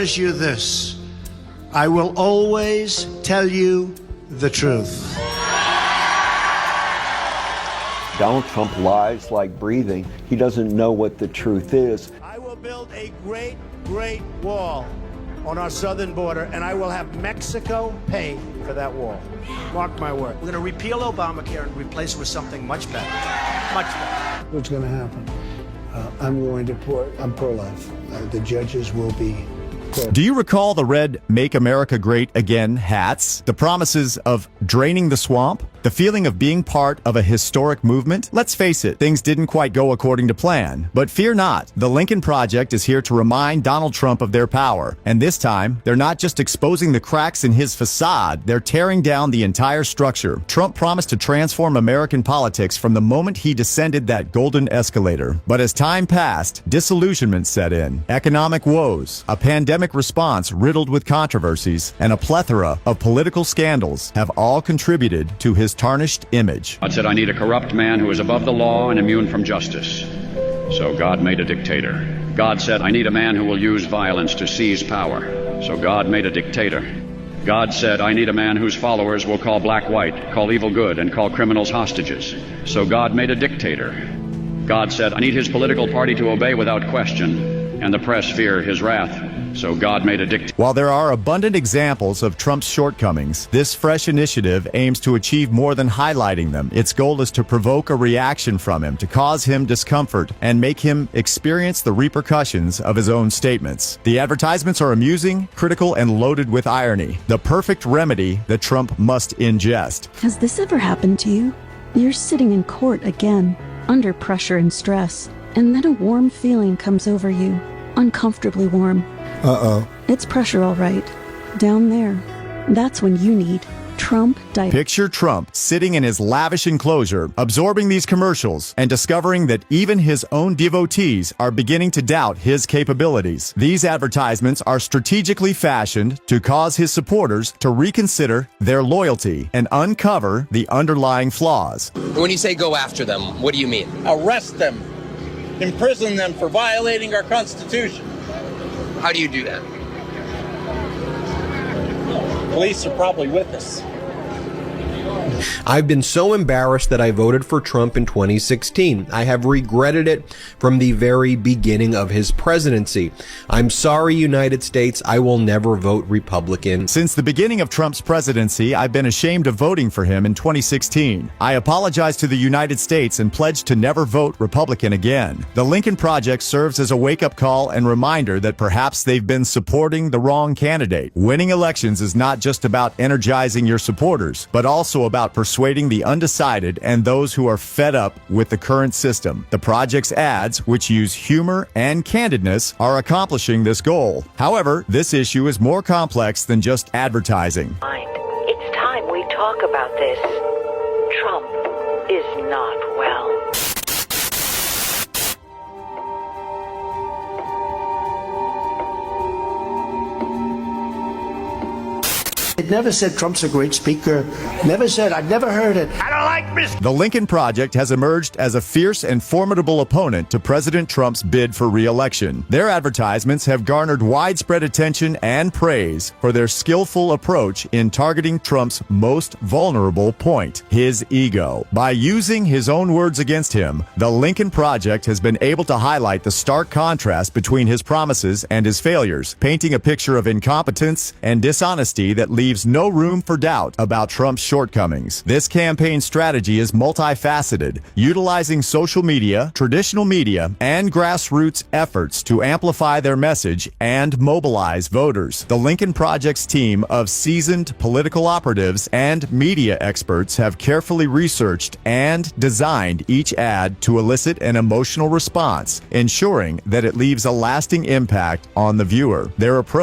You this. I will always tell you the truth. Donald Trump lies like breathing. He doesn't know what the truth is. I will build a great, great wall on our southern border, and I will have Mexico pay for that wall. Mark my word. We're going to repeal Obamacare and replace it with something much better. Much better. What's going to happen? I'm pro-life. The judges will be. Do you recall the red Make America Great Again hats? The promises of draining the swamp? The feeling of being part of a historic movement? Let's face it, things didn't quite go according to plan. But fear not, the Lincoln Project is here to remind Donald Trump of their power. And this time, they're not just exposing the cracks in his facade, they're tearing down the entire structure. Trump promised to transform American politics from the moment he descended that golden escalator. But as time passed, disillusionment set in. Economic woes, a pandemic response riddled with controversies, and a plethora of political scandals have all contributed to his tarnished image. God said, I need a corrupt man who is above the law and immune from justice. So God made a dictator. God said, I need a man who will use violence to seize power. So God made a dictator. God said, I need a man whose followers will call black white, call evil good, and call criminals hostages. So God made a dictator. God said, I need his political party to obey without question, and the press fear his wrath. So God made a dictator. While there are abundant examples of Trump's shortcomings, this fresh initiative aims to achieve more than highlighting them. Its goal is to provoke a reaction from him, to cause him discomfort, and make him experience the repercussions of his own statements. The advertisements are amusing, critical, and loaded with irony. The perfect remedy that Trump must ingest. Has this ever happened to you? You're sitting in court again, under pressure and stress, and then a warm feeling comes over you, uncomfortably warm. It's pressure, all right. Down there. That's when you need Trump diapers. Picture Trump sitting in his lavish enclosure, absorbing these commercials, and discovering that even his own devotees are beginning to doubt his capabilities. These advertisements are strategically fashioned to cause his supporters to reconsider their loyalty and uncover the underlying flaws. When you say go after them, what do you mean? Arrest them, imprison them for violating our Constitution. How do you do that? Police are probably with us. I've been so embarrassed that I voted for Trump in 2016. I have regretted it from the very beginning of his presidency. I'm sorry, United States, I will never vote Republican. Since the beginning of Trump's presidency, I've been ashamed of voting for him in 2016. I apologize to the United States and pledged to never vote Republican again. The Lincoln Project serves as a wake-up call and reminder that perhaps they've been supporting the wrong candidate. Winning elections is not just about energizing your supporters, but also about persuading the undecided and those who are fed up with the current system. The project's ads, which use humor and candidness, are accomplishing this goal. However, this issue is more complex than just advertising. It's time we talk about this. Trump is not well. It never said Trump's a great speaker. Never said, I've never heard it. I don't like this. The Lincoln Project has emerged as a fierce and formidable opponent to President Trump's bid for re-election. Their advertisements have garnered widespread attention and praise for their skillful approach in targeting Trump's most vulnerable point, his ego. By using his own words against him, the Lincoln Project has been able to highlight the stark contrast between his promises and his failures, painting a picture of incompetence and dishonesty that leaves no room for doubt about Trump's shortcomings. This campaign strategy is multifaceted, utilizing social media, traditional media, and grassroots efforts to amplify their message and mobilize voters. The Lincoln Project's team of seasoned political operatives and media experts have carefully researched and designed each ad to elicit an emotional response, ensuring that it leaves a lasting impact on the viewer. Their approach